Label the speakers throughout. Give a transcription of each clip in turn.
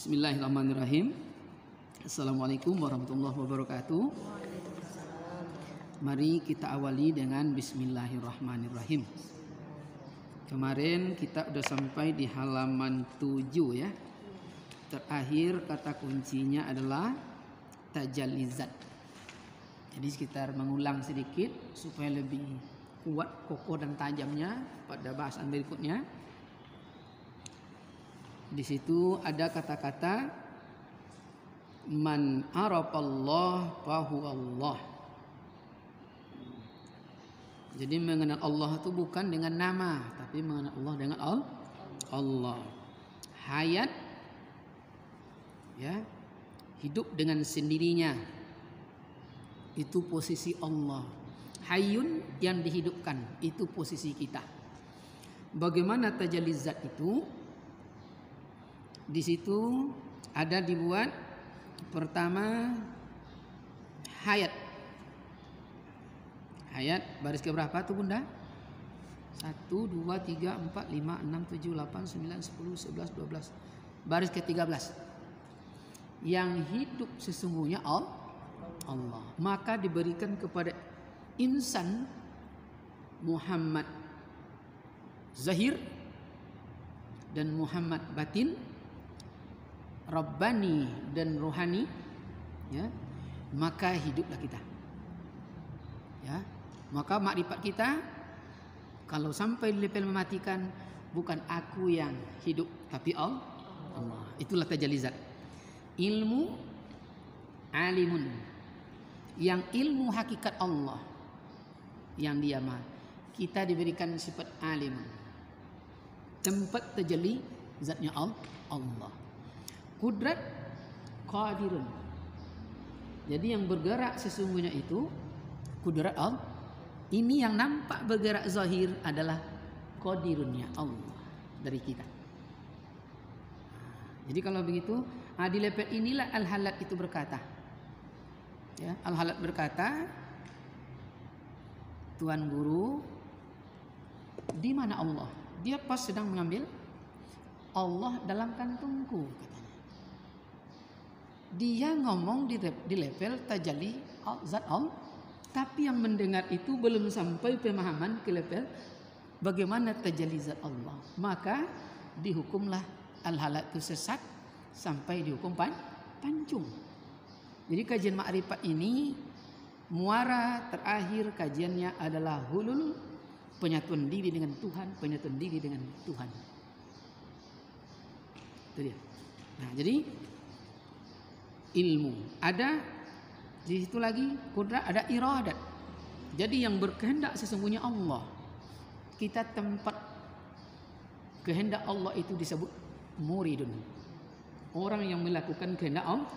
Speaker 1: Bismillahirrahmanirrahim. Assalamualaikum warahmatullahi wabarakatuh. Mari kita awali dengan Bismillahirrahmanirrahim. Kemarin kita sudah sampai di halaman 7 ya. Terakhir kata kuncinya adalah tajallizat. Jadi sekitar mengulang sedikit supaya lebih kuat, kokoh dan tajamnya pada bahasan berikutnya. Di situ ada kata-kata man arafallah fahuwallah. Jadi mengenal Allah itu bukan dengan nama, tapi mengenal Allah dengan Allah. Hayat, ya, hidup dengan sendirinya. Itu posisi Allah. Hayyun yang dihidupkan, itu posisi kita. Bagaimana tajallizat itu? Di situ ada dibuat pertama hayat. Hayat baris ke berapa tuh Bunda? 1, 2, 3, 4, 5, 6, 7, 8, 9, 10, 11, 12. Baris ke 13. Yang hidup sesungguhnya Allah. Maka diberikan kepada insan Muhammad Zahir dan Muhammad Batin, Rabbani dan Rohani, ya, maka hiduplah kita, ya. Maka makrifat kita kalau sampai di level mematikan, bukan aku yang hidup tapi Allah. Itulah tajallizat. Ilmu alimun, yang ilmu hakikat Allah yang dia mah. Kita diberikan sifat alimun, tempat tajalli zatnya Allah. Kudrat qadirun. Jadi yang bergerak sesungguhnya itu kudrat Allah. Ini yang nampak bergerak zahir adalah qadirunnya Allah dari kita. Jadi kalau begitu, di level inilah Al-Halat itu berkata, ya, Al-Halat berkata, Tuan Guru, di mana Allah? Dia pas sedang mengambil Allah dalam kantungku, katanya. Dia ngomong di level tajalli zat Allah, tapi yang mendengar itu belum sampai pemahaman ke level bagaimana tajalli zat Allah. Maka dihukumlah Al-Halat itu sesat sampai dihukum pancung. Jadi kajian makrifat ini muara terakhir kajiannya adalah hulul, penyatuan diri dengan Tuhan, penyatuan diri dengan Tuhan. Itu dia. Nah, jadi ilmu ada di situ, lagi kudrat, ada iradat. Jadi yang berkehendak sesungguhnya Allah. Kita tempat kehendak Allah itu disebut muridun. Orang yang melakukan kehendak Allah,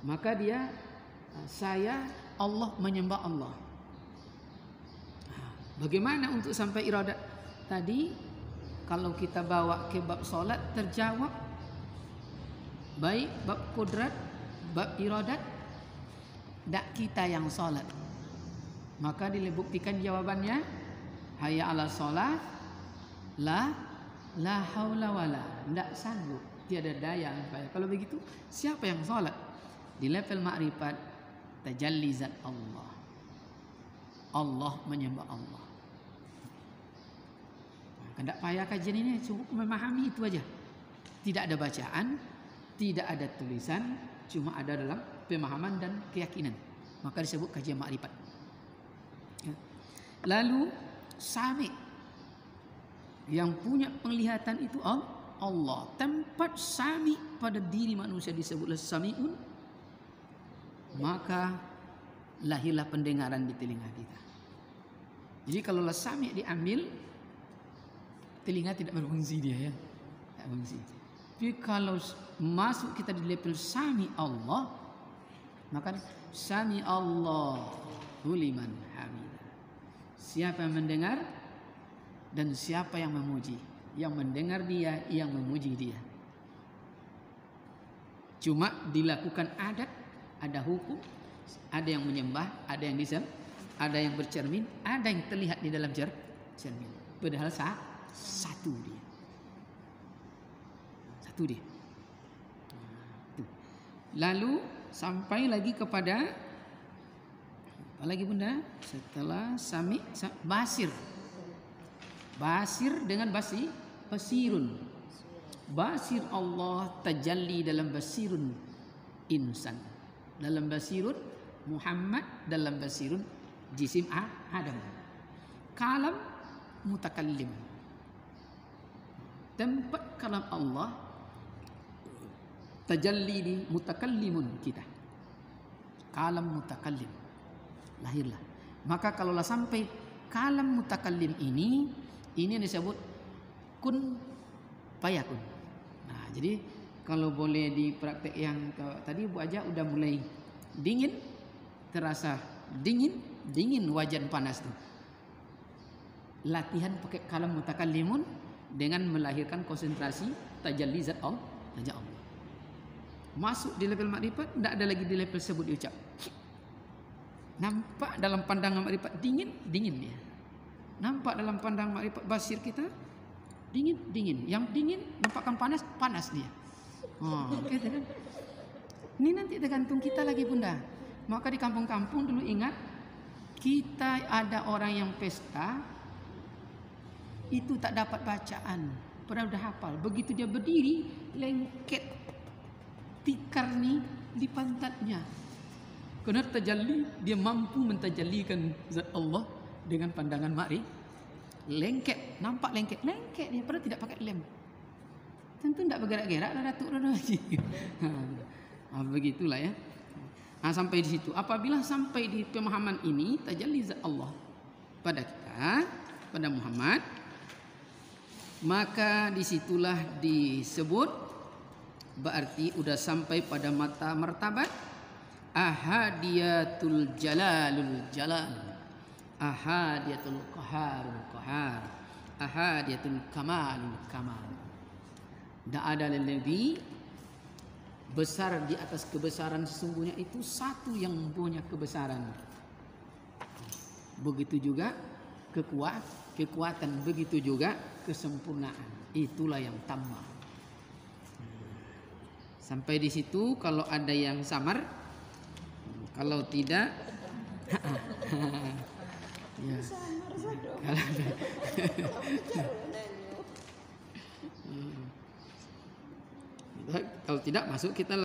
Speaker 1: maka dia saya Allah menyembah Allah. Bagaimana untuk sampai iradat tadi? Kalau kita bawa ke bab solat terjawab, baik bab kudrat, bab iradat, dak kita yang solat. Maka dibuktikan jawabannya, hayya ala solat, la haula wala, ndak sanggup, tiada daya. Kalau begitu, siapa yang solat? Di level makrifat tajalli zat Allah. Allah menyembah Allah. Tidak payah kajian ini, cukup memahami itu aja. Tidak ada bacaan, tidak ada tulisan, cuma ada dalam pemahaman dan keyakinan. Maka disebut kajian makrifat. Ya. Lalu sami, yang punya penglihatan itu Allah. Tempat sami pada diri manusia disebutlah sami'un. Maka lahirlah pendengaran di telinga kita. Jadi kalau sami diambil, telinga tidak berfungsi dia, ya. Tidak berfungsi. Tapi kalau masuk kita di level sami Allah, maka sami Allahu liman hamidah. Siapa yang mendengar dan siapa yang memuji. Yang mendengar dia, yang memuji dia. Cuma dilakukan adat, ada hukum, ada yang menyembah, ada yang disembah, ada yang bercermin, ada yang terlihat di dalam cermin. Padahal satu dia. Lalu sampai lagi kepada apa lagi Bunda? Setelah sami, basir. Basir dengan basirun. Basir Allah tajalli dalam basirun insan. Dalam basirun Muhammad, dalam basirun jisim Adam. Kalam mutakallim. Tempat kalam Allah tajalli di mutakallimun kita. Kalam mutakallim. Lahirlah. Maka kalaulah sampai kalam mutakallim ini yang disebut kun fayakun. Nah, jadi kalau boleh di praktek yang tadi Bu Aja udah mulai dingin, terasa dingin wajan panas tuh. Latihan pakai kalam mutakallimun dengan melahirkan konsentrasi tajalli zat Allah. Masuk di level makrifat, tidak ada lagi di level sebut diucap. Nampak dalam pandangan makrifat dingin dia. Nampak dalam pandangan makrifat basir kita dingin. Yang dingin nampakkan panas dia. Gitu kan? Ini nanti tergantung kita lagi Bunda. Maka di kampung-kampung dulu ingat, kita ada orang yang pesta itu tak dapat bacaan, padahal udah hafal. Begitu dia berdiri, lengket tikar nih di pantatnya. Karena tajalli, dia mampu mentajallikan zat Allah dengan pandangan lengket, nampak lengket dia, padahal tidak pakai lem. Tentu tidak bergerak-gerak lah Datuk Haji. Begitulah ya. Sampai di situ. Apabila sampai di pemahaman ini tajalli zat Allah pada kita, pada Muhammad, maka disitulah disebut berarti udah sampai pada martabat ahadiyatul jalal, ahadiyatul qahar, ahadiyatul kamal. Tidak ada lebih besar di atas kebesaran, sesungguhnya itu satu yang punya kebesaran. Begitu juga kekuatan, begitu juga kesempurnaan. Itulah yang tamam. Sampai di situ kalau ada yang samar, kalau tidak ya. Kalau tidak masuk kita